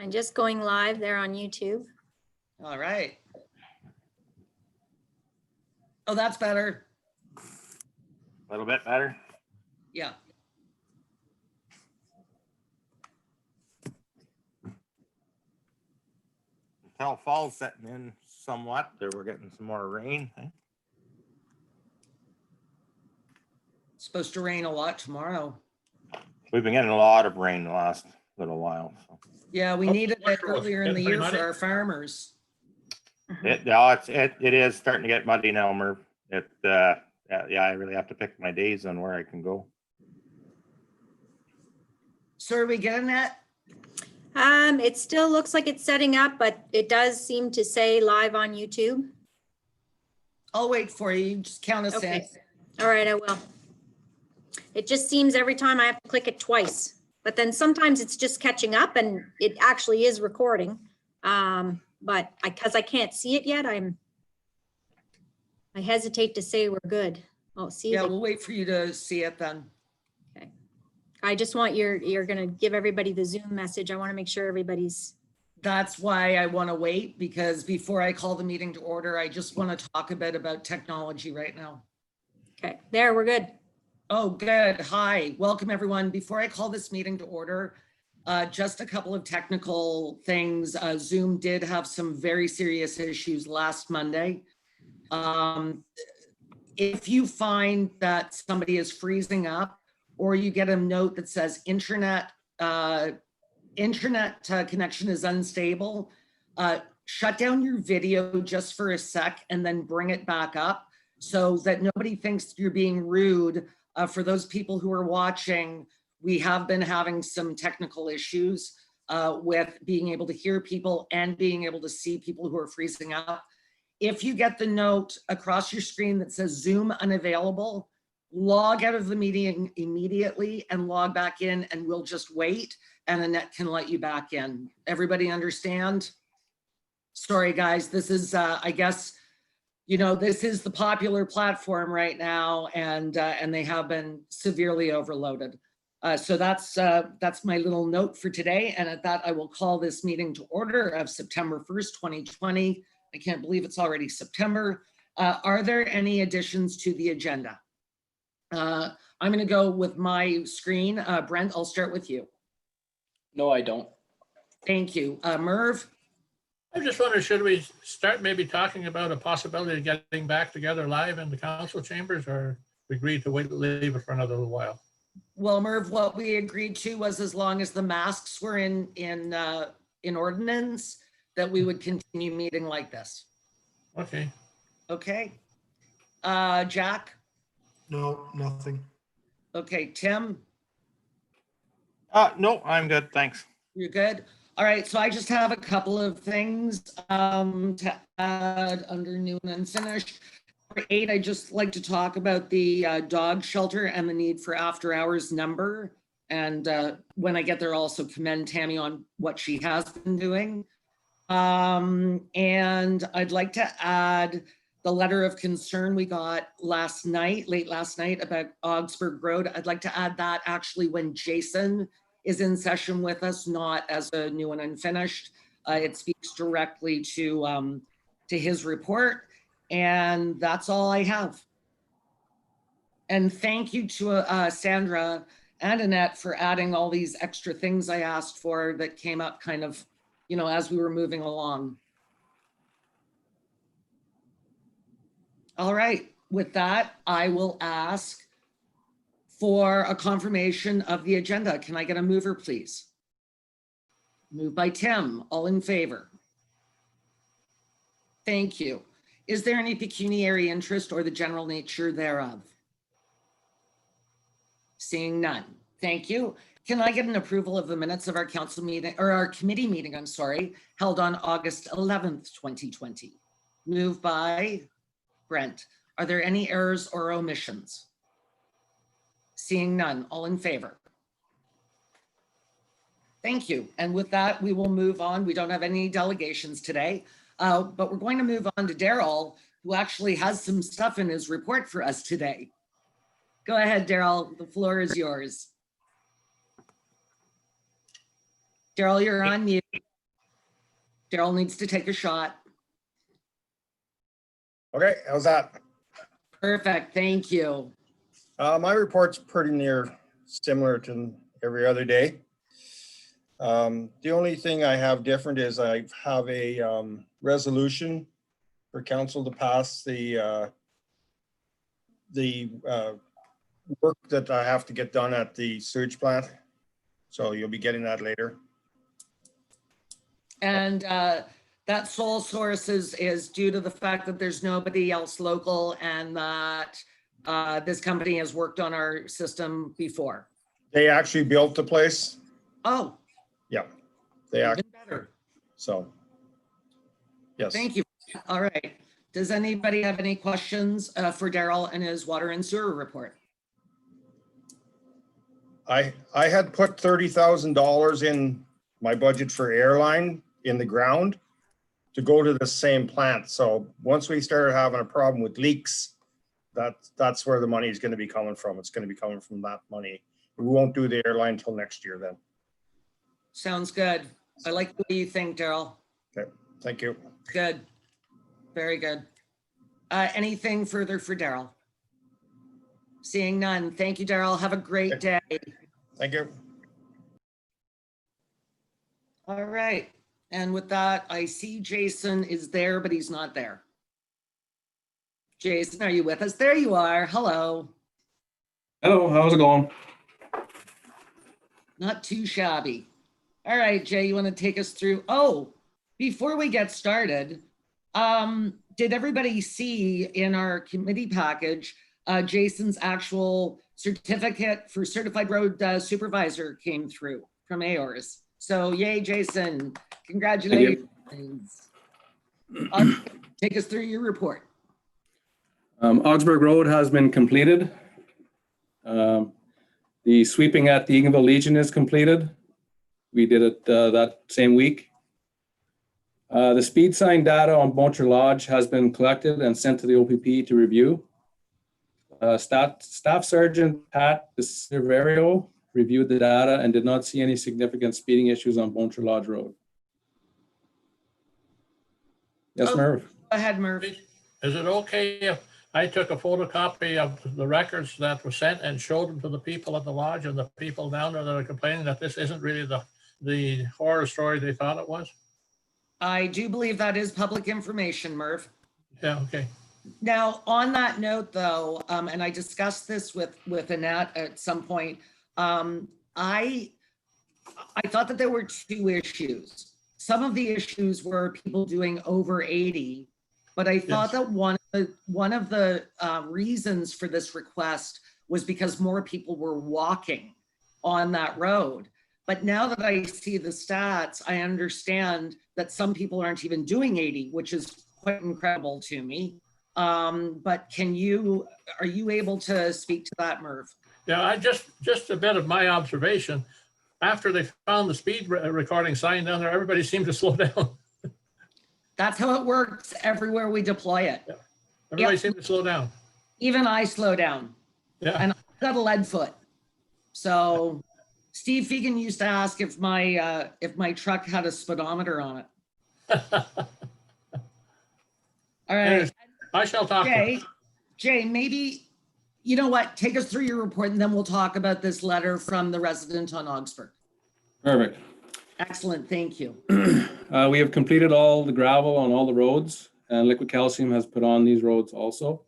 I'm just going live there on YouTube. All right. Oh, that's better. A little bit better. Yeah. Until fall's setting in somewhat, there we're getting some more rain. It's supposed to rain a lot tomorrow. We've been getting a lot of rain the last little while. So. Yeah, we needed it earlier in the year for our farmers. It is starting to get muddy now, Merv. Yeah, I really have to pick my days on where I can go. So are we getting that? It still looks like it's setting up, but it does seem to say live on YouTube. I'll wait for you. You just count us in. Okay. All right, I will. It just seems every time I have to click it twice, but then sometimes it's just catching up and it actually is recording. But because I can't see it yet, I hesitate to say we're good. Oh, see. Yeah, we'll wait for you to see it then. Okay. I just want you're going to give everybody the Zoom message. I want to make sure everybody's. That's why I want to wait, because before I call the meeting to order, I just want to talk a bit about technology right now. Okay, there, we're good. Oh, good. Hi, welcome everyone. Before I call this meeting to order, just a couple of technical things. Zoom did have some very serious issues last Monday. If you find that somebody is freezing up, or you get a note that says internet connection is unstable, shut down your video just for a sec and then bring it back up so that nobody thinks you're being rude. For those people who are watching, we have been having some technical issues with being able to hear people and being able to see people who are freezing up. If you get the note across your screen that says Zoom unavailable, log out of the meeting immediately and log back in, and we'll just wait and Annette can let you back in. Everybody understand? Sorry, guys, this is, I guess, you know, this is the popular platform right now, and they have been severely overloaded. So that's my little note for today. And at that, I will call this meeting to order of September 1st, 2020. I can't believe it's already September. Are there any additions to the agenda? I'm going to go with my screen. Brent, I'll start with you. No, I don't. Thank you. Merv? I just wonder, should we start maybe talking about a possibility of getting back together live in the council chambers, or we agreed to leave it for another little while? Well, Merv, what we agreed to was as long as the masks were in ordinance, that we would continue meeting like this. Okay. Okay. Jack? No, nothing. Okay, Tim? No, I'm good. Thanks. You're good? All right, so I just have a couple of things to add under new and unfinished. For 8, I'd just like to talk about the dog shelter and the need for after hours number. And when I get there, I'll also commend Tammy on what she has been doing. And I'd like to add the letter of concern we got late last night about Augsburg Road. I'd like to add that actually when Jason is in session with us, not as a new and unfinished. It speaks directly to his report, and that's all I have. And thank you to Sandra and Annette for adding all these extra things I asked for that came up kind of, you know, as we were moving along. All right, with that, I will ask for a confirmation of the agenda. Can I get a mover, please? Moved by Tim. All in favor? Thank you. Is there any pecuniary interest or the general nature thereof? Seeing none. Thank you. Can I get an approval of the minutes of our council meeting, or our committee meeting, I'm sorry, held on August 11th, 2020? Moved by Brent. Are there any errors or omissions? Seeing none. All in favor? Thank you. And with that, we will move on. We don't have any delegations today, but we're going to move on to Daryl, who actually has some stuff in his report for us today. Go ahead, Daryl. The floor is yours. Daryl, you're on mute. Daryl needs to take a shot. Okay, how's that? Perfect, thank you. My report's pretty near similar to every other day. The only thing I have different is I have a resolution for council to pass the work that I have to get done at the sewage plant. So you'll be getting that later. And that sole source is due to the fact that there's nobody else local and that this company has worked on our system before. They actually built the place. Oh, Yeah, they even actually, better. so. Yes. Thank you. All right. Does anybody have any questions for Daryl and his water and sewer report? I had put $30,000 in my budget for airline in the ground to go to the same plant. So once we started having a problem with leaks, that's where the money is going to be coming from. It's going to be coming from that money. We won't do the airline until next year then. Sounds good. I like the way you think, Daryl. Okay, thank you. Good. Very good. Anything further for Daryl? Seeing none. Thank you, Daryl. Have a great day. Thank you. All right. And with that, I see Jason is there, but he's not there. Jason, are you with us? There you are. Hello. Hello, how's it going? Not too shabby. All right, Jay, you want to take us through? Oh, before we get started, did everybody see in our committee package, Jason's actual certificate for certified road supervisor came through from AORS. So yay, Jason, congratulations. Take us through your report. Augsburg Road has been completed. The sweeping at the Eganville Legion is completed. We did it that same week. The speed sign data on Bonnechere Lodge has been collected and sent to the OPP to review. Staff Sergeant Pat DeServerio reviewed the data and did not see any significant speeding issues on Bonnechere Lodge Road. Yes, Oh. Merv? Go ahead, Murphy. Is it okay if I took a photocopy of the records that were sent and showed them to the people at the lodge and the people down there that are complaining that this isn't really the horror story they thought it was? I do believe that is public information, Murph. Yeah, okay. Now, on that note, though, and I discussed this with Annette at some point, I thought that there were two issues. Some of the issues were people doing over 80, but I thought that one of the reasons for this request was because more people were walking on that road. But now that I see the stats, I understand that some people aren't even doing 80, which is quite incredible to me. But are you able to speak to that, Merv? Yeah, I just a bit of my observation. After they found the speed recording sign down there, everybody seemed to slow down. That's how it works everywhere we deploy it. Yeah. Everybody seemed to slow down. Even I slow down. Yeah. And I've got a lead foot. So Steve Fegan used to ask if my truck had a speedometer on it. All right. Anyways, I shall talk. Jay, maybe, you know what? Take us through your report and then we'll talk about this letter from the resident on Augsburg. Perfect. Excellent, thank you. We have completed all the gravel on all the roads, and liquid calcium has put on these roads also.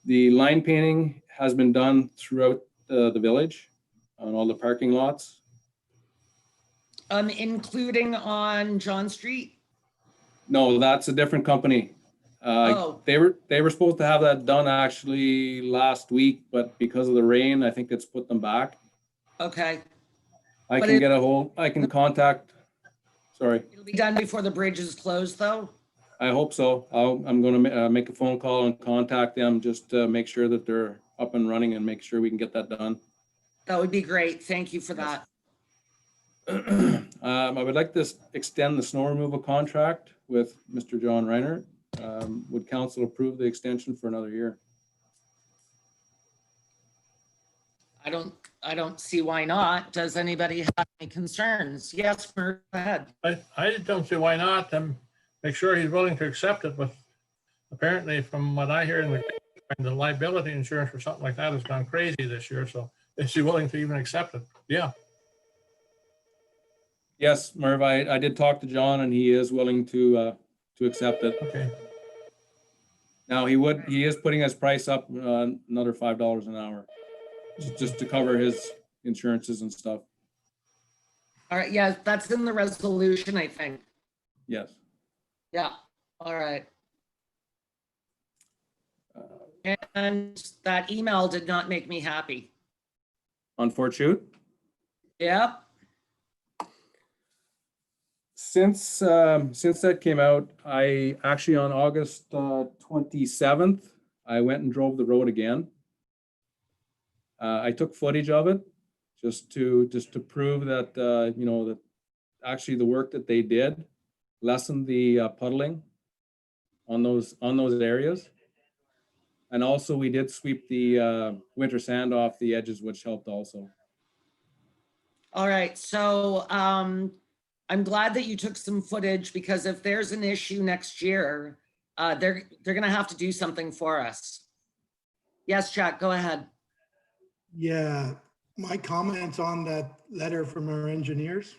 The line painting has been done throughout the village on all the parking lots. Including on John Street? No, that's a different company. Oh. They were supposed to have that done actually last week, but because of the rain, I think it's put them back. Okay, I But can contact, sorry. it'll be done before the bridge is closed though? I hope so. I'm going to make a phone call and contact them just to make sure that they're up and running and make sure we can get that done. That would be great, thank you for that. I would like to extend the snow removal contract with Mr. John Reiner. Would council approve the extension for another year? I don't see why not. Does anybody have any concerns? Yes, Murph, go ahead. I don't see why not, and make sure he's willing to accept it, but apparently from what I hear in the liability insurance or something like that has gone crazy this year, so is he willing to even accept it? Yeah, Yes, Merv, I did talk to John and he is willing to accept it. okay. Now, he is putting his price up another $5 an hour, just to cover his insurances and stuff. All right, yeah, that's in the resolution, I think. Yes. Yeah, all right. And that email did not make me happy. On Fort Chute? Yep. Since that came out, I actually on August 27th, I went and drove the road again. I took footage of it just to prove that that actually the work that they did lessened the puddling on those areas. And also we did sweep the winter sand off the edges, which helped also. All right, so I'm glad that you took some footage, because if there's an issue next year, they're gonna have to do something for us. Yes, Jack, go ahead. Yeah, my comments on that letter from our engineers,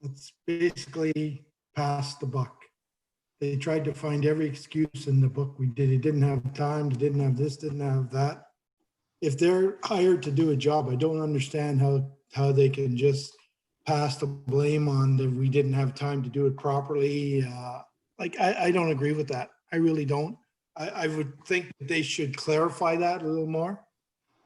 it's basically past the buck. They tried to find every excuse in the book. They didn't have time, they didn't have this, didn't have that. If they're hired to do a job, I don't understand how they can just pass the blame on that we didn't have time to do it properly. I don't agree with that. I really don't. I would think that they should clarify that a little more.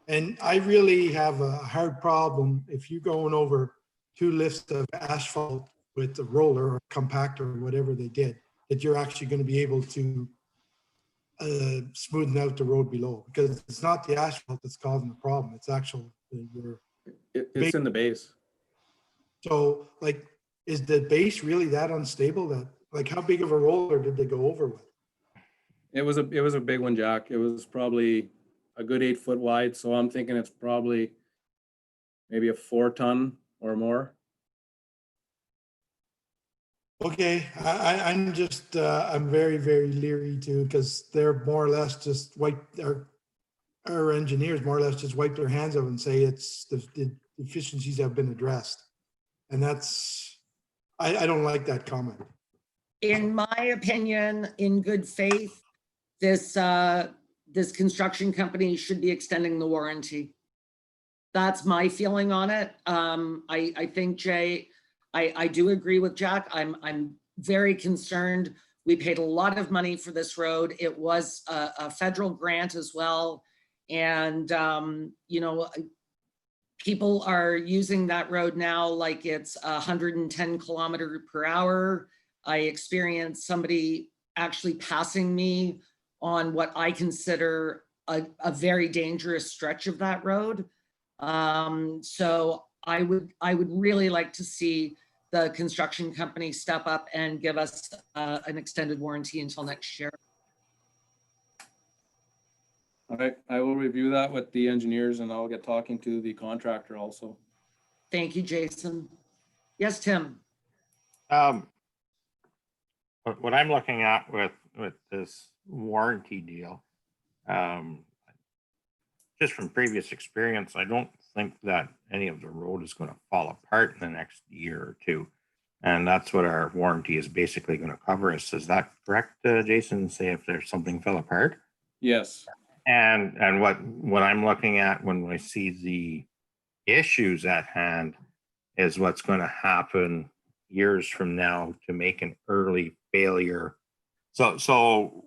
And I really have a hard problem if you're going over 2 lifts of asphalt with a roller or compactor or whatever they did, that you're actually going to be able to smoothen out the road below, because it's not the asphalt that's causing the problem. It's actual It's in the base. So like, is the base really that unstable? That, like, how big of a roller did they go over with? It was a big one, Jack. It was probably a good 8 foot wide. So I'm thinking it's probably maybe a 4-ton or more. Okay, I'm just, I'm very, very leery too, because they're more or less just our engineers more or less just wipe their hands up and say it's the deficiencies have been addressed. And that's, I don't like that comment. In my opinion, in good faith, this construction company should be extending the warranty. That's my feeling on it. I think, Jay, I do agree with Jack. I'm very concerned. We paid a lot of money for this road. It was a federal grant as well. And, people are using that road now like it's 110 kilometers per hour. I experienced somebody actually passing me on what I consider a very dangerous stretch of that road. So I would really like to see the construction company step up and give us an extended warranty until next year. All right, I will review that with the engineers and I'll get talking to the contractor also. Thank you, Jason. Yes, Tim. What I'm looking at with this warranty deal, just from previous experience, I don't think that any of the road is going to fall apart in the next year or two. And that's what our warranty is basically going to cover us. Is that correct, Jason? Say if there's something fell apart? Yes. And what I'm looking at when I see the issues at hand is what's going to happen years from now to make an early failure. So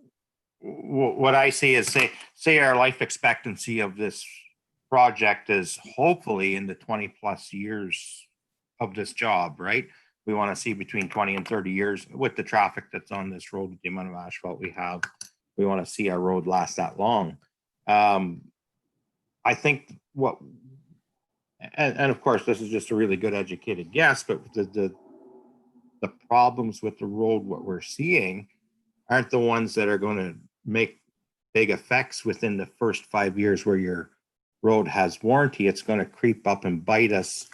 what I see is say our life expectancy of this project is hopefully in the 20 plus years of this job, right? We want to see between 20 and 30 years with the traffic that's on this road, with the amount of asphalt we have. We want to see our road last that long. I think and of course, this is just a really good educated guess, but the problems with the road, what we're seeing, aren't the ones that are going to make big effects within the first 5 years where you're road has warranty, it's going to creep up and bite us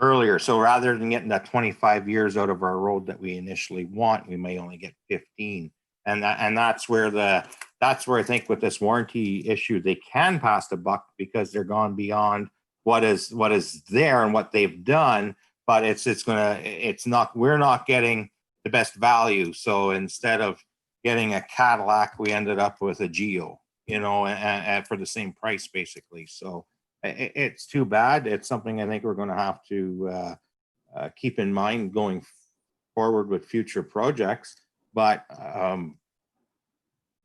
earlier. So rather than getting that 25 years out of our road that we initially want, we may only get 15. And that's where I think with this warranty issue, they can pass the buck because they're gone beyond what is there and what they've done. But we're not getting the best value. So instead of getting a Cadillac, we ended up with a Geo, and for the same price basically. So it's too bad. It's something I think we're going to have to keep in mind going forward with future projects. But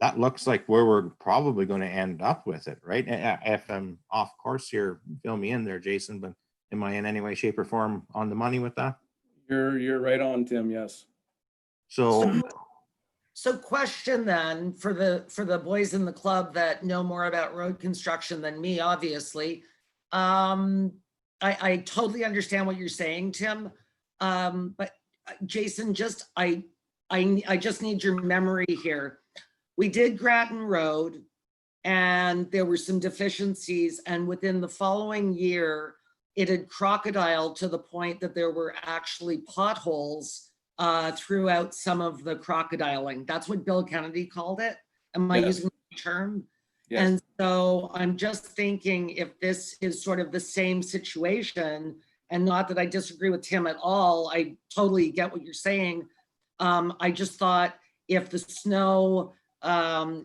that looks like where we're probably going to end up with it, right? If I'm off course here, fill me in there, Jason, but am I in any way, shape, or form on the money with that? You're right on, Tim, yes. So So question then for the boys in the club that know more about road construction than me, obviously. I totally understand what you're saying, Tim. But Jason, I just need your memory here. We did Grattan Road and there were some deficiencies, and within the following year, it had crocodiled to the point that there were actually potholes throughout some of the crocodiling. That's what Bill Kennedy called it. Am I Yes. using the term? Yes. And so I'm just thinking if this is sort of the same situation, and not that I disagree with Tim at all, I totally get what you're saying. I just thought if the snow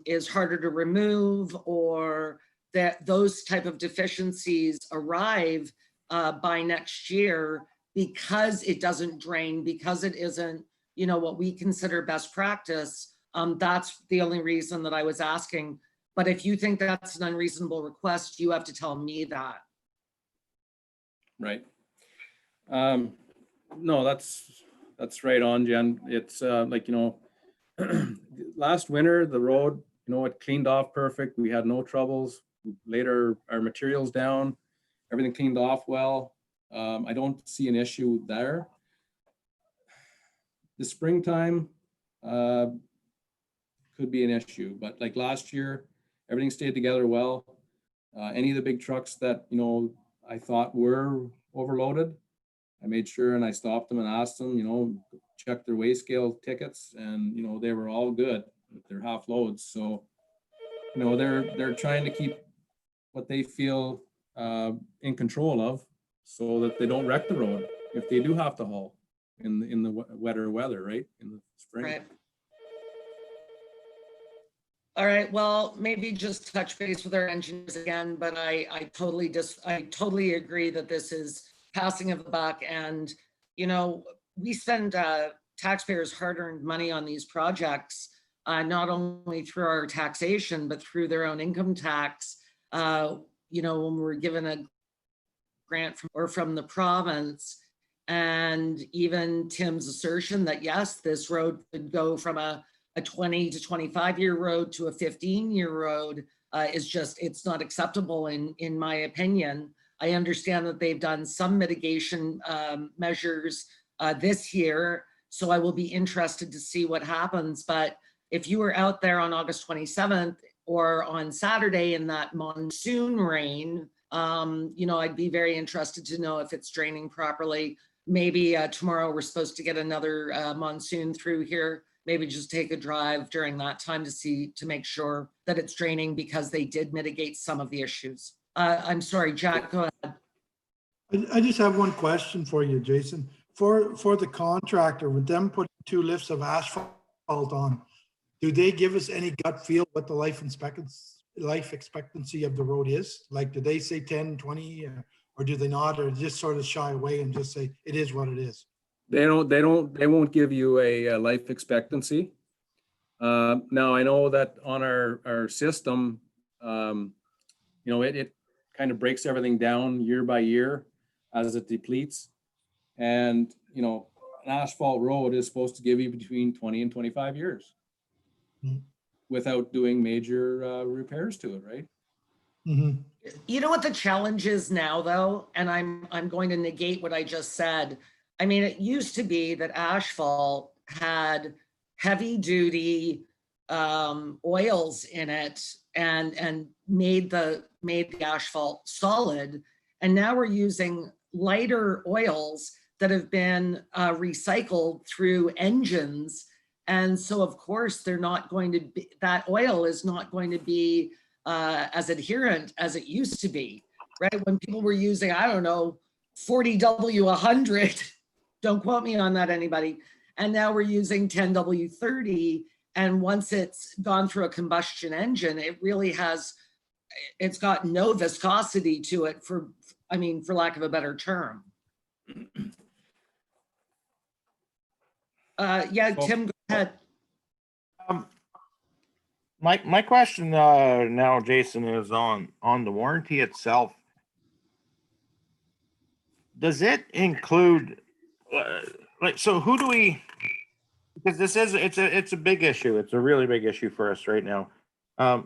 is harder to remove, or that those type of deficiencies arrive by next year, because it doesn't drain, because it isn't, what we consider best practice, that's the only reason that I was asking. But if you think that's an unreasonable request, you have to tell me that. Right. No, that's right on, Jen. It's like, last winter, the road, it cleaned off perfect. We had no troubles. Later, our materials down, everything cleaned off well. I don't see an issue there. The springtime could be an issue, but like last year, everything stayed together well. Any of the big trucks that, I thought were overloaded, I made sure and I stopped them and asked them, check their weigh scale tickets, and, they were all good with their half loads. So, they're trying to keep what they feel in control of, so that they don't wreck the road if they do have to haul in the wetter weather, right? In the spring. Right. All right, well, maybe just touch base with our engineers again, but I totally agree that this is passing of the buck. And, we spend taxpayers' hard-earned money on these projects, not only through our taxation, but through their own income tax. When we're given a grant from the province, and even Tim's assertion that yes, this road could go from a 20 to 25 year road to a 15-year road it's not acceptable in my opinion. I understand that they've done some mitigation measures this year, so I will be interested to see what happens. But if you were out there on August 27th or on Saturday in that monsoon rain, I'd be very interested to know if it's draining properly. Maybe tomorrow we're supposed to get another monsoon through here. Maybe just take a drive during that time to make sure that it's draining, because they did mitigate some of the issues. I'm sorry, Jack, go ahead. I just have one question for you, Jason. For the contractor, with them putting 2 lifts of asphalt on, do they give us any gut feel what the life expectancy of the road is? Like, do they say 10, 20, or do they not, or just sort of shy away and just say it is what it is? They won't give you a life expectancy. Now I know that on our system, it kind of breaks everything down year by year as it depletes. And, an asphalt road is supposed to give you between 20 and 25 years without doing major repairs to it, right? Mm-hmm. You know what the challenge is now, though, and I'm going to negate what I just said. I mean, it used to be that asphalt had heavy duty, oils in it and made the asphalt solid. And now we're using lighter oils that have been recycled through engines. And so of course they're not going to be, that oil is not going to be as adherent as it used to be, right? When people were using, I don't know, 40W100, don't quote me on that, anybody. And now we're using 10W30. And once it's gone through a combustion engine, it really has, it's got no viscosity to it, for lack of a better term. Yeah, Tim, go ahead. My question now, Jason, is on the warranty itself. Does it include so who do we, because it's a big issue. It's a really big issue for us right now.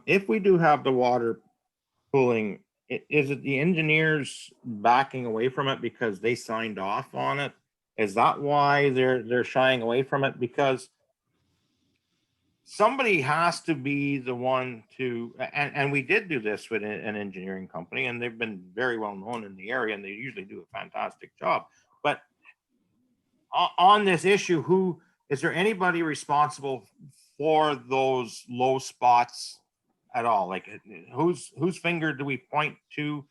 If we do have the water pooling, is it the engineers backing away from it because they signed off on it? Is that why they're shying away from it? Because somebody has to be the one to, and we did do this with an engineering company, and they've been very well known in the area, and they usually do a fantastic job. But on this issue, who is there anybody responsible for those low spots at all? Like, whose finger do we point to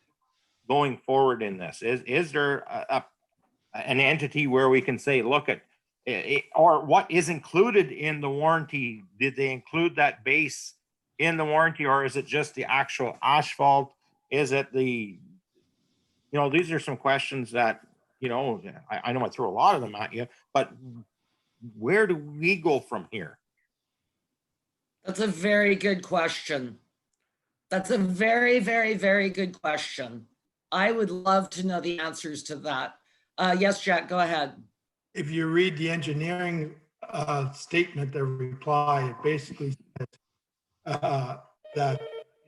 going forward in this? Is there an entity where we can say, look at or what is included in the warranty? Did they include that base in the warranty, or is it just the actual asphalt? Is it the, these are some questions that, I know I threw a lot of them at you, but where do we go from here? That's a very good question. That's a very, very, very good question. I would love to know the answers to that. Yes, Jack, go ahead. If you read the engineering statement, their reply, it basically says that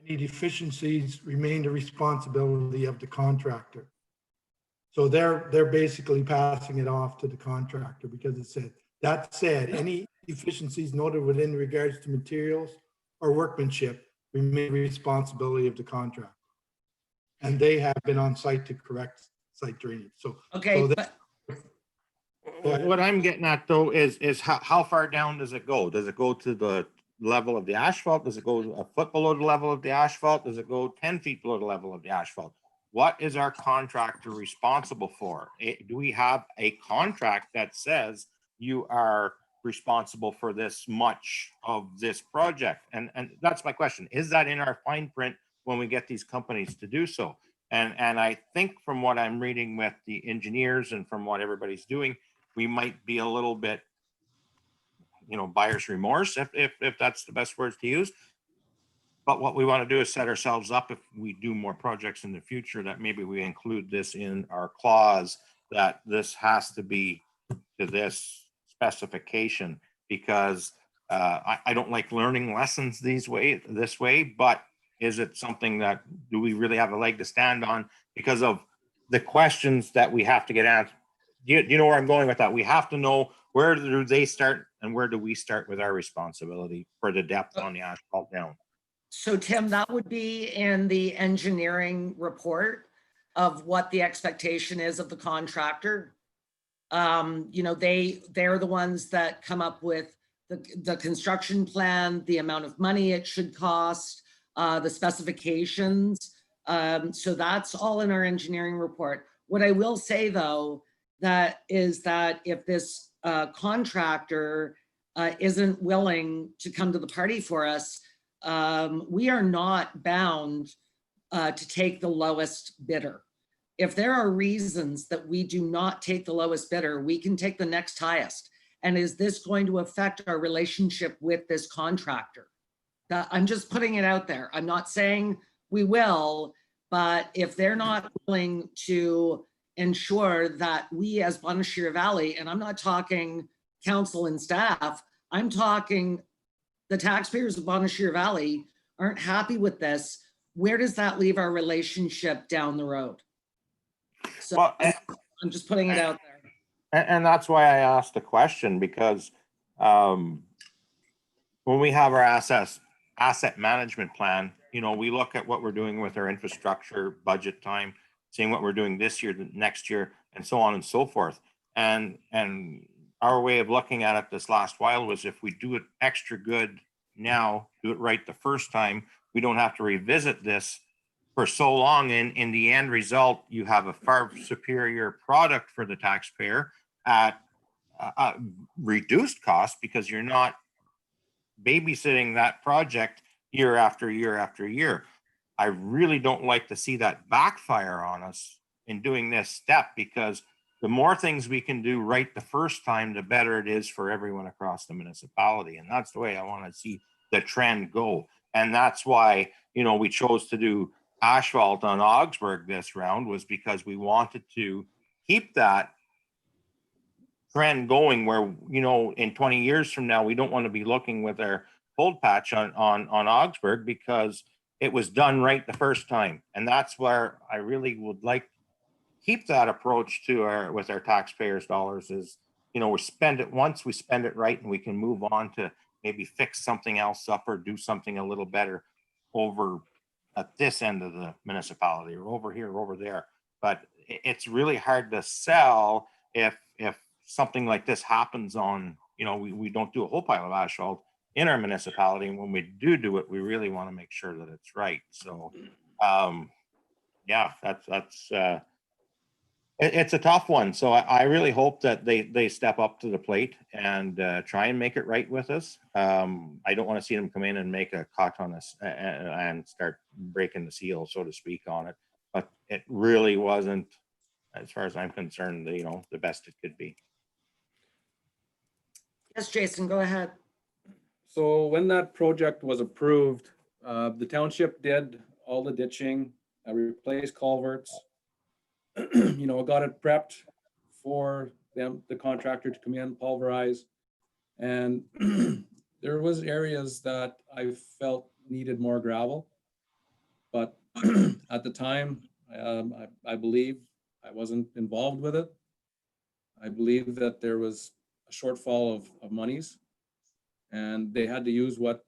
any deficiencies remain the responsibility of the contractor. So they're basically passing it off to the contractor, because it said, that said, any deficiencies noted within regards to materials or workmanship remain the responsibility of the contractor. And they have been on site to correct site drainage. So, okay, What I'm getting at though is how far down does it go? Does it go to the level of the asphalt? Does it go a foot below the level of the asphalt? Does it go 10 feet below the level of the asphalt? What is our contractor responsible for? Do we have a contract that says you are responsible for this much of this project? And that's my question. Is that in our fine print when we get these companies to do so? And I think from what I'm reading with the engineers and from what everybody's doing, we might be a little bit, buyer's remorse, if that's the best words to use. But what we want to do is set ourselves up, if we do more projects in the future, that maybe we include this in our clause, that this has to be to this specification, because I don't like learning lessons this way, but is it something that, do we really have a leg to stand on because of the questions that we have to get answered? You know where I'm going with that? We have to know, where do they start and where do we start with our responsibility for the depth on the asphalt down? So Tim, that would be in the engineering report of what the expectation is of the contractor. They're the ones that come up with the construction plan, the amount of money it should cost, the specifications. So that's all in our engineering report. What I will say though, that if this contractor isn't willing to come to the party for us, we are not bound to take the lowest bidder. If there are reasons that we do not take the lowest bidder, we can take the next highest. And is this going to affect our relationship with this contractor? I'm just putting it out there. I'm not saying we will, but if they're not willing to ensure that we as Bonnechere Valley, and I'm not talking council and staff, I'm talking the taxpayers of Bonnechere Valley aren't happy with this, where does that leave our relationship down the road? So well, I'm just putting it out there. And that's why I asked the question, because when we have our asset management plan, we look at what we're doing with our infrastructure budget time, seeing what we're doing this year, the next year, and so on and so forth. And our way of looking at it this last while was, if we do it extra good now, do it right the first time, we don't have to revisit this for so long. And in the end result, you have a far superior product for the taxpayer at reduced cost, because you're not babysitting that project year after year after year. I really don't like to see that backfire on us in doing this step, because the more things we can do right the first time, the better it is for everyone across the municipality. And that's the way I want to see the trend go. And that's why, we chose to do asphalt on Augsburg this round, was because we wanted to keep that trend going, where, in 20 years from now, we don't want to be looking with our cold patch on Augsburg, because it was done right the first time. And that's where I really would like keep that approach with our taxpayers' dollars is, we spend it once, we spend it right, and we can move on to maybe fix something else up or do something a little better over at this end of the municipality, or over here, or over there. But it's really hard to sell if something like this happens on, we don't do a whole pile of asphalt in our municipality. And when we do it, we really want to make sure that it's right. So, yeah, it's a tough one. So I really hope that they step up to the plate and try and make it right with us. I don't want to see them come in and make a cut on us and start breaking the seal, so to speak, on it. But it really wasn't, as far as I'm concerned, the best it could be. Yes, Jason, go ahead. So when that project was approved, the township did all the ditching, replaced culverts, got it prepped for the contractor to come in, pulverize. And there was areas that I felt needed more gravel. But at the time, I believe I wasn't involved with it. I believe that there was a shortfall of monies, and they had to use what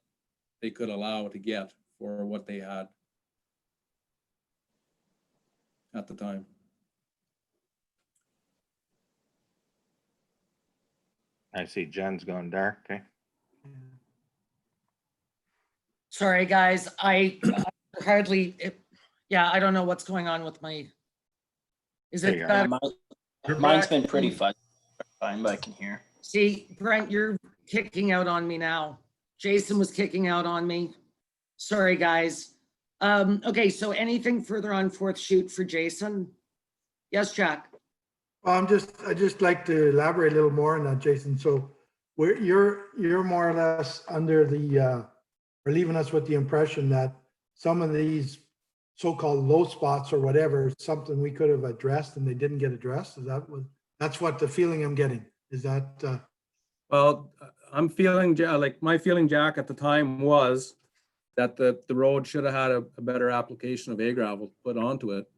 they could allow to get for what they had at the time. I see Jen's going dark. Okay. Sorry, guys. I I don't know what's going on with my, is There it you better? Mine's been pretty fun. Fine, but I can hear. See, Brent, you're kicking out on me now. Jason was kicking out on me. Sorry, guys. Okay, so anything further on fourth shoot for Jason? Yes, Jack. I just like to elaborate a little more on that, Jason. So you're more or less under the, or leaving us with the impression that some of these so-called low spots or whatever, something we could have addressed and they didn't get addressed. That's what the feeling I'm getting. Is that? Well, I'm feeling, like my feeling, Jack, at the time was that the road should have had a better application of A-gravel put onto it,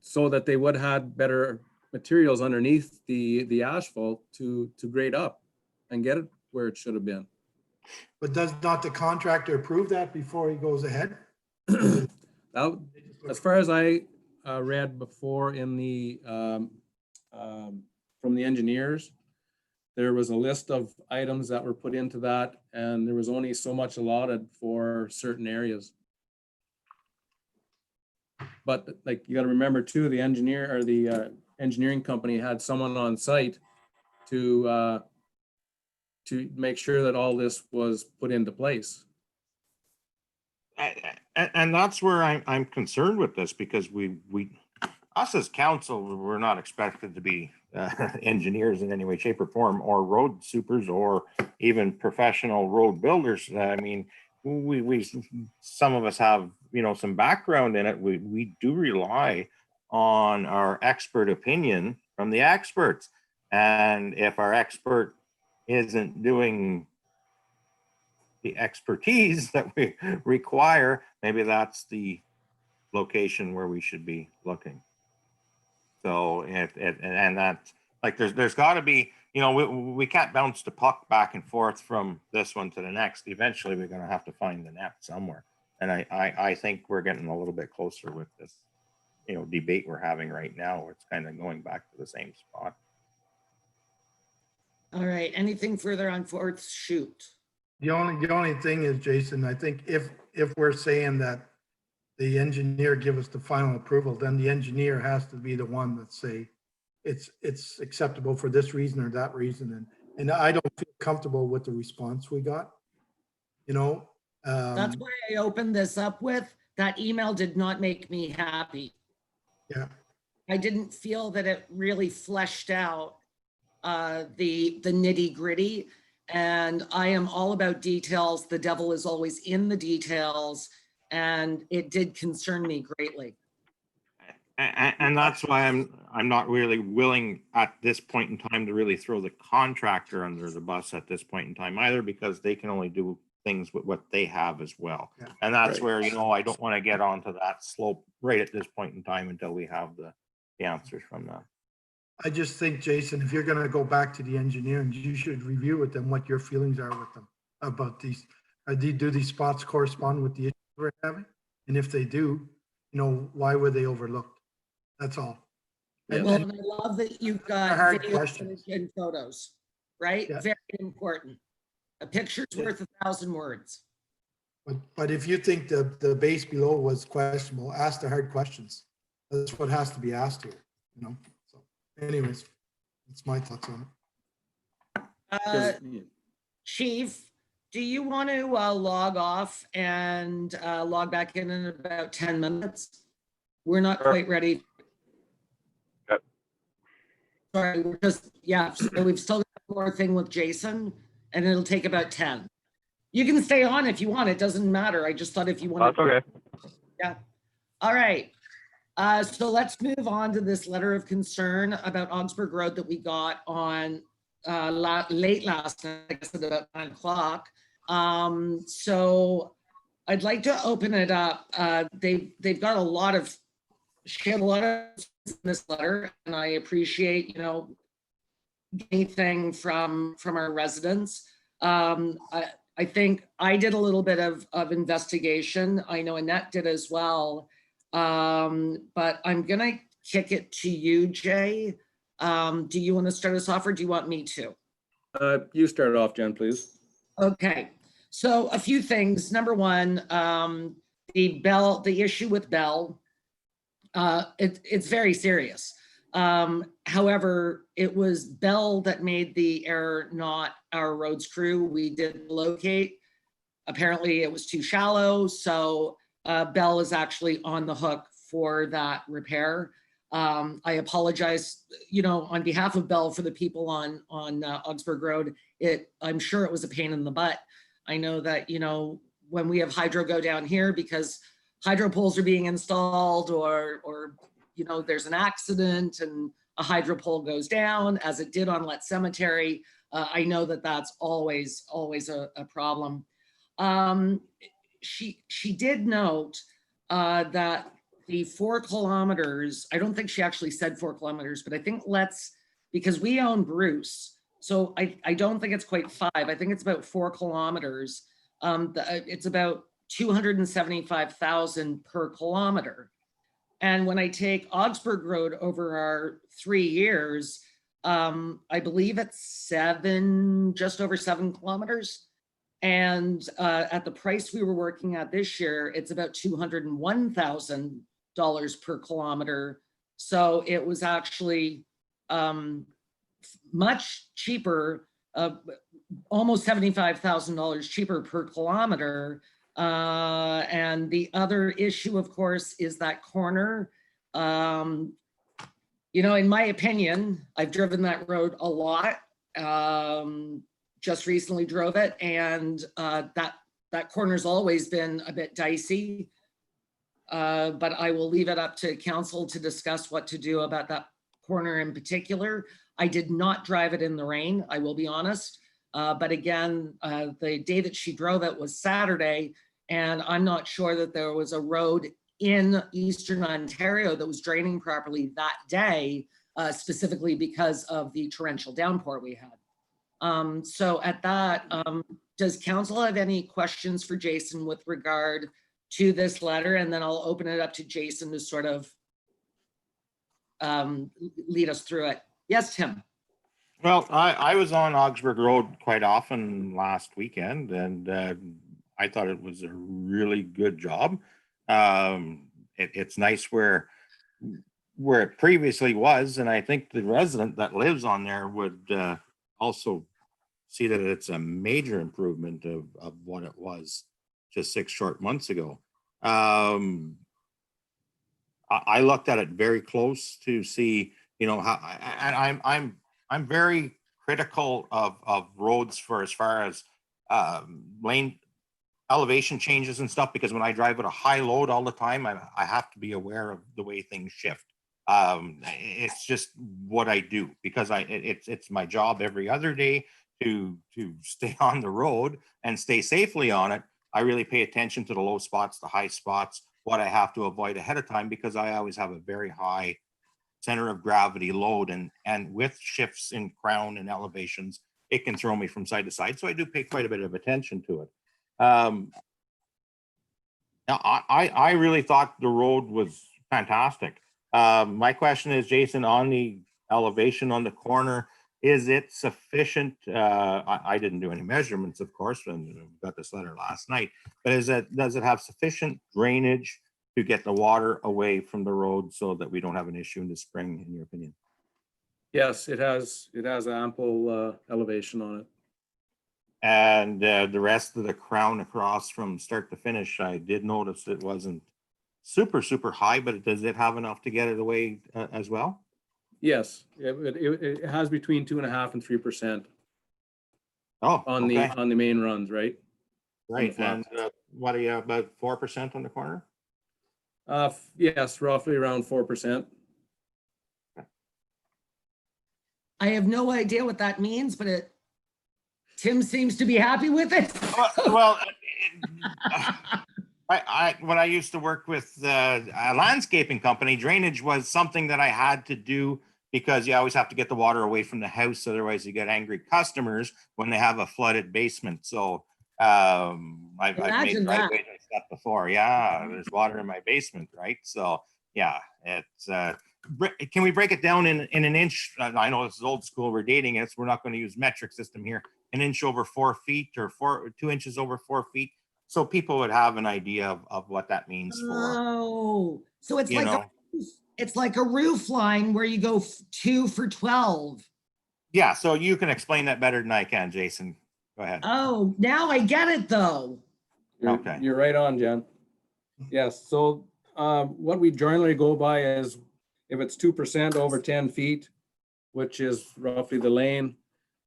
so that they would have had better materials underneath the asphalt to grade up and get it where it should have been. But does not the contractor approve that before he goes ahead? Now, as far as I read before in the from the engineers, there was a list of items that were put into that, and there was only so much allotted for certain areas. But like, you got to remember too, the engineer or the engineering company had someone on site to make sure that all this was put into place. And that's where I'm concerned with this, because us as council, we're not expected to be engineers in any way, shape, or form, or road supers, or even professional road builders. I mean, we some of us have some background in it. We do rely on our expert opinion from the experts, and if our expert isn't doing the expertise that we require, maybe that's the location where we should be looking. So and that's like, there's got to be we can't bounce the puck back and forth from this one to the next. Eventually, we're going to have to find the net somewhere. And I think we're getting a little bit closer with this, debate we're having right now, where it's kind of going back to the same spot. All right, anything further on Fourth Shoot? The only thing is, Jason, I think if we're saying that the engineer give us the final approval, then the engineer has to be the one that say it's acceptable for this reason or that reason. And I don't feel comfortable with the response we got, That's why I opened this up with, that email did not make me happy. Yeah. I didn't feel that it really fleshed out the nitty gritty. And I am all about details. The devil is always in the details. And it did concern me greatly. And that's why I'm not really willing at this point in time to really throw the contractor under the bus at this point in time either, because they can only do things with what they have as well. Yeah. And that's Right. where, I don't want to get onto that slope right at this point in time until we have the answers from them. I just think, Jason, if you're gonna go back to the engineer, you should review with them what your feelings are with them about these. Do these spots correspond with the issue we're having? And if they do, why were they overlooked? That's all. And- Well, and- and I love that you've got Hard video questions. footage and photos, right? Yeah. Very important. A picture's worth 1,000 words. But if you think the base below was questionable, ask the hard questions. That's what has to be asked here, So anyways, that's my thoughts on it. Chief, do you want to log off and log back in about 10 minutes? We're not Sure. quite ready. Yep. Sorry, we're just, so we've still got one more thing with Jason, and it'll take about 10. You can stay on if you want. It doesn't matter. I just thought if you want. That's okay. Yeah. All right. So let's move on to this letter of concern about Augsburg Road that we got on late last night, I guess at about 9 o'clock. So I'd like to open it up. They've got a lot of, she had a lot of in this letter, and I appreciate, anything from our residents. I think I did a little bit of investigation. I know Annette did as well. But I'm gonna kick it to you, Jay. Do you want to start us off or do you want me to? You start it off, Jen, please. Okay, so a few things. Number one, the issue with Bell, it's very serious. However, it was Bell that made the error, not our roads crew. We did locate. Apparently it was too shallow. So Bell is actually on the hook for that repair. I apologize, on behalf of Bell for the people on Augsburg Road. I'm sure it was a pain in the butt. I know that, when we have hydro go down here because hydro poles are being installed or there's an accident and a hydro pole goes down, as it did on Let Cemetery. I know that that's always a problem. She did note that the 4 kilometers, I don't think she actually said 4 kilometers, but I think because we own Bruce, so I don't think it's quite 5. I think it's about 4 kilometers. It's about 275,000 per kilometer. And when I take Augsburg Road over our 3 years, I believe it's just over 7 kilometers. And at the price we were working at this year, it's about $201,000 per kilometer. So it was actually much cheaper, almost $75,000 cheaper per kilometer. And the other issue, of course, is that corner. In my opinion, I've driven that road a lot. Just recently drove it, and that corner's always been a bit dicey. But I will leave it up to council to discuss what to do about that corner in particular. I did not drive it in the rain, I will be honest. But again, the day that she drove it was Saturday, and I'm not sure that there was a road in Eastern Ontario that was draining properly that day. specifically because of the torrential downpour we had. So at that, does council have any questions for Jason with regard to this letter? And then I'll open it up to Jason to sort of lead us through it. Yes, Tim. Well, I was on Augsburg Road quite often last weekend, and I thought it was a really good job. It's nice where it previously was, and I think the resident that lives on there would also see that it's a major improvement of what it was just 6 short months ago. I looked at it very close to see, you know, how, and I'm very critical of roads for as far as lane elevation changes and stuff, because when I drive at a high load all the time, I have to be aware of the way things shift. It's just what I do, because it's my job every other day to stay on the road and stay safely on it. I really pay attention to the low spots, the high spots, what I have to avoid ahead of time, because I always have a very high center of gravity load, and with shifts in crown and elevations, it can throw me from side to side. So I do pay quite a bit of attention to it. Now, I really thought the road was fantastic. My question is, Jason, on the elevation on the corner, is it sufficient? I didn't do any measurements, of course, and got this letter last night, but does it have sufficient drainage to get the water away from the road so that we don't have an issue in the spring, in your opinion? Yes, it has ample elevation on it. And the rest of the crown across from start to finish, I did notice it wasn't super high, but does it have enough to get it away as well? Yes, it has between 2.5% and 3%. Oh, on the main runs, right? Right. And what are you, about 4% on the corner? Yes, roughly around 4%. I have no idea what that means, but Tim seems to be happy with it. Well, when I used to work with a landscaping company, drainage was something that I had to do, because you always have to get the water away from the house. Otherwise you get angry customers when they have a flooded basement. So I've made driveways like that before. Yeah, there's water in my basement, right? So yeah, it's can we break it down in an inch? I know this is old school, we're dating it, so we're not going to use metric system here. An inch over 4 feet, or 2 inches over 4 feet, so people would have an idea of what that means for. Oh, so it's like a roof line where you go 2 for 12. Yeah, so you can explain that better than I can, Jason. Go ahead. Oh, now I get it though. Okay. You're right on, Jen. Yes, so what we generally go by is if it's 2% over 10 feet, which is roughly the lane,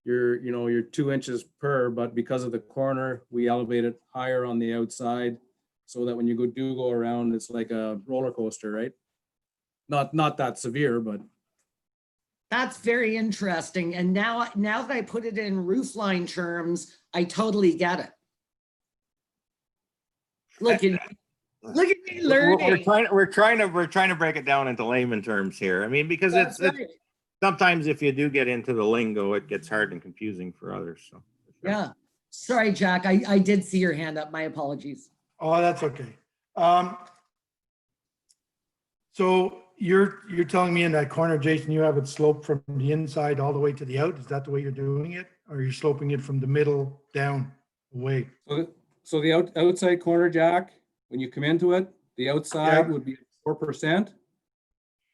you're 2 inches per, but because of the corner, we elevate it higher on the outside so that when you go around, it's like a roller coaster, right? Not that severe, but. That's very interesting. And now that I put it in roofline terms, I totally get it. Look at me learning. We're trying to break it down into layman terms here. I mean, because it's sometimes if you do get into the lingo, it gets hard and confusing for others. So yeah. Sorry, Jack. I did see your hand up. My apologies. Oh, that's okay. So you're telling me in that corner, Jason, you have it sloped from the inside all the way to the out. Is that the way you're doing it? Or are you sloping it from the middle down away? So the outside corner, Jack, when you come into it, the outside would be 4%.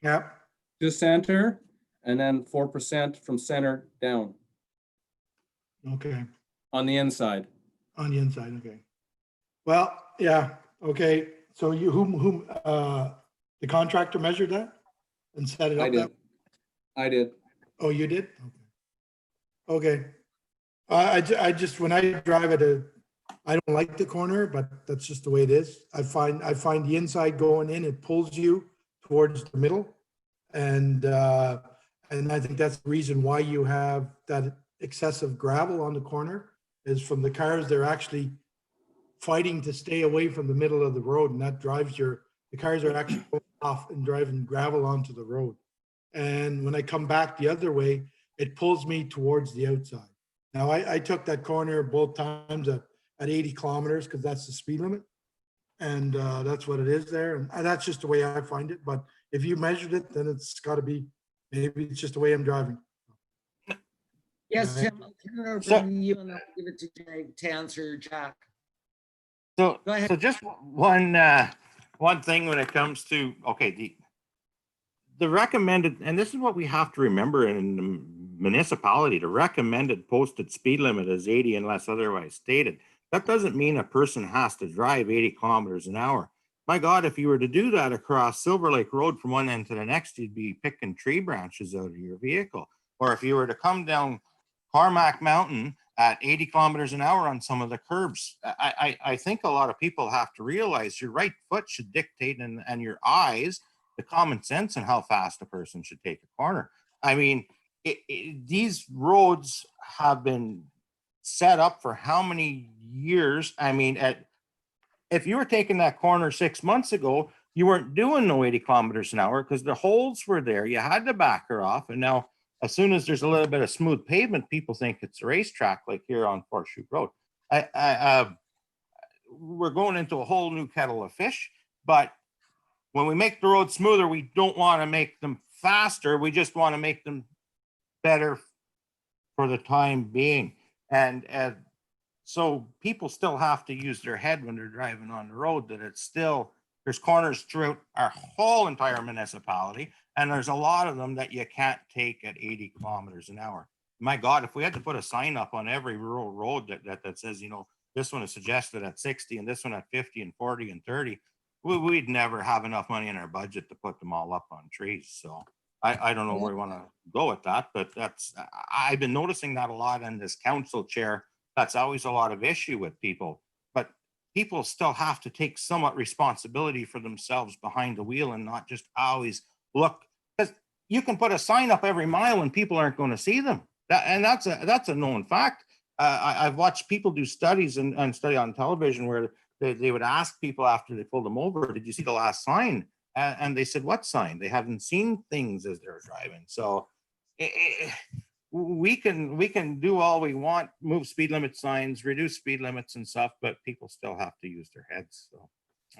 Yeah. To center, and then 4% from center down. Okay. On the inside. On the inside, okay. Well, yeah, okay. So you, the contractor measured that and set it up? I did. Oh, you did? Okay. I just, when I drive it, I don't like the corner, but that's just the way it is. I find the inside going in, it pulls you towards the middle. And I think that's the reason why you have that excessive gravel on the corner, is from the cars. They're actually fighting to stay away from the middle of the road, and that drives the cars are actually going off and driving gravel onto the road. And when I come back the other way, it pulls me towards the outside. Now, I took that corner both times at 80 kilometers because that's the speed limit. And that's what it is there. And that's just the way I find it. But if you measured it, then it's got to be, maybe it's just the way I'm driving. Yes, Right. Tim, I'll turn it over So- to you and I'll give it to Jay to answer Jack. So, Go ahead. so just one thing when it comes to, okay, the recommended, and this is what we have to remember in the municipality, the recommended posted speed limit is 80 unless otherwise stated. That doesn't mean a person has to drive 80 kilometers an hour. My God, if you were to do that across Silver Lake Road from one end to the next, you'd be picking tree branches out of your vehicle. Or if you were to come down Carmack Mountain at 80 kilometers an hour on some of the curbs, I think a lot of people have to realize your right foot should dictate and your eyes, the common sense and how fast a person should take a corner. I mean, these roads have been set up for how many years? I mean, if you were taking that corner 6 months ago, you weren't doing no 80 kilometers an hour because the holes were there. You had to back her off. And now, as soon as there's a little bit of smooth pavement, people think it's a racetrack like here on Horseshoe Road. We're going into a whole new kettle of fish, but when we make the road smoother, we don't want to make them faster. We just want to make them better for the time being. And so people still have to use their head when they're driving on the road, that it's still, there's corners throughout our whole entire municipality. And there's a lot of them that you can't take at 80 kilometers an hour. My God, if we had to put a sign up on every rural road that says, you know, this one is suggested at 60 and this one at 50 and 40 and 30, we'd never have enough money in our budget to put them all up on trees. So I don't know where we want to go with that, but I've been noticing that a lot in this council chair. That's always a lot of issue with people, but people still have to take somewhat responsibility for themselves behind the wheel and not just always look, because you can put a sign up every mile and people aren't going to see them. That's a known fact. I've watched people do studies and study on television where they would ask people after they pulled them over, did you see the last sign? And they said, what sign? They haven't seen things as they're driving. So we can do all we want, move speed limit signs, reduce speed limits and stuff, but people still have to use their heads. So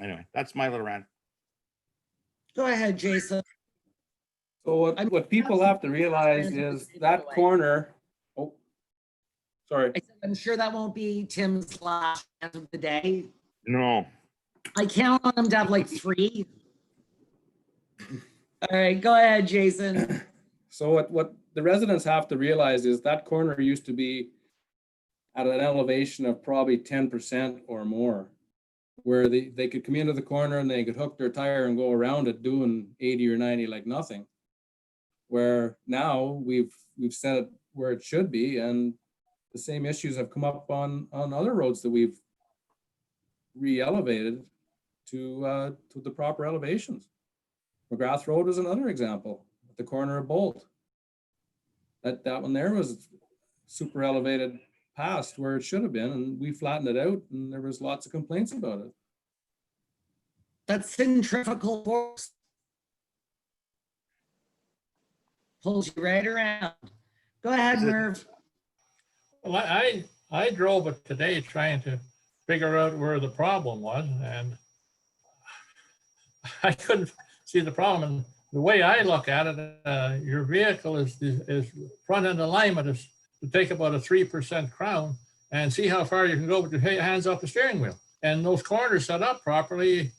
anyway, that's my little rant. Go ahead, Jason. So what people have to realize is that corner, oh, sorry. I'm sure that won't be Tim's last rant of the day. No. I count on him to have like 3. All right, go ahead, Jason. So what the residents have to realize is that corner used to be at an elevation of probably 10% or more, where they could come into the corner and they could hook their tire and go around it doing 80 or 90 like nothing. Where now we've set it where it should be, and the same issues have come up on other roads that we've re-elevated to the proper elevations. Mcgrath Road is another example at the corner of Bolt. That one there was super elevated past where it should have been, and we flattened it out, and there was lots of complaints about it. That's centrifugal force. Pulls you right around. Go ahead, Merv. Well, I drove it today trying to figure out where the problem was, and I couldn't see the problem. And the way I look at it, your vehicle is front end alignment is to take about a 3% crown and see how far you can go with your hands off the steering wheel. And those corners set up properly,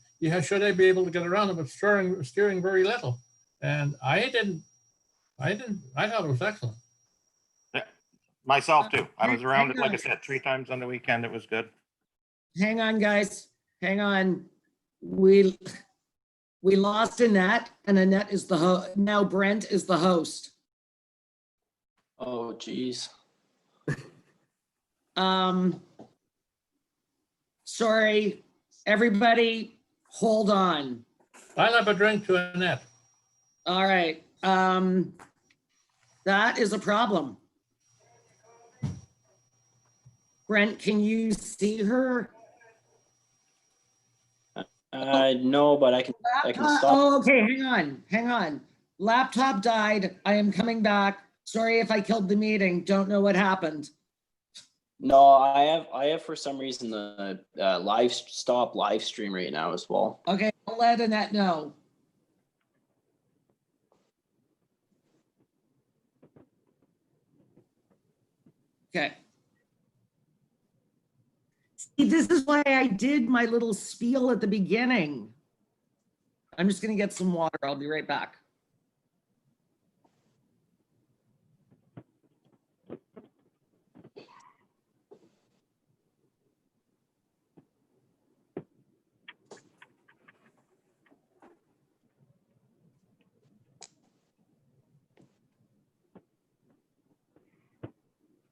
should I be able to get around them, but steering very little. And I thought it was excellent. Myself too. I was around it, like I said, 3 times on the weekend. It was good. Hang on, guys. Hang on. We lost Annette, and Annette is the host. Now Brent is the host. Oh, geez. Sorry, everybody, hold on. I'll have a drink to Annette. All right. That is a problem. Brent, can you see her? No, but I can stop. Oh, okay, hang on. Laptop died. I am coming back. Sorry if I killed the meeting. Don't know what happened. No, I have for some reason the live stream right now as well. Okay, I'll let Annette know. Okay. See, this is why I did my little spiel at the beginning. I'm just gonna get some water. I'll be right back.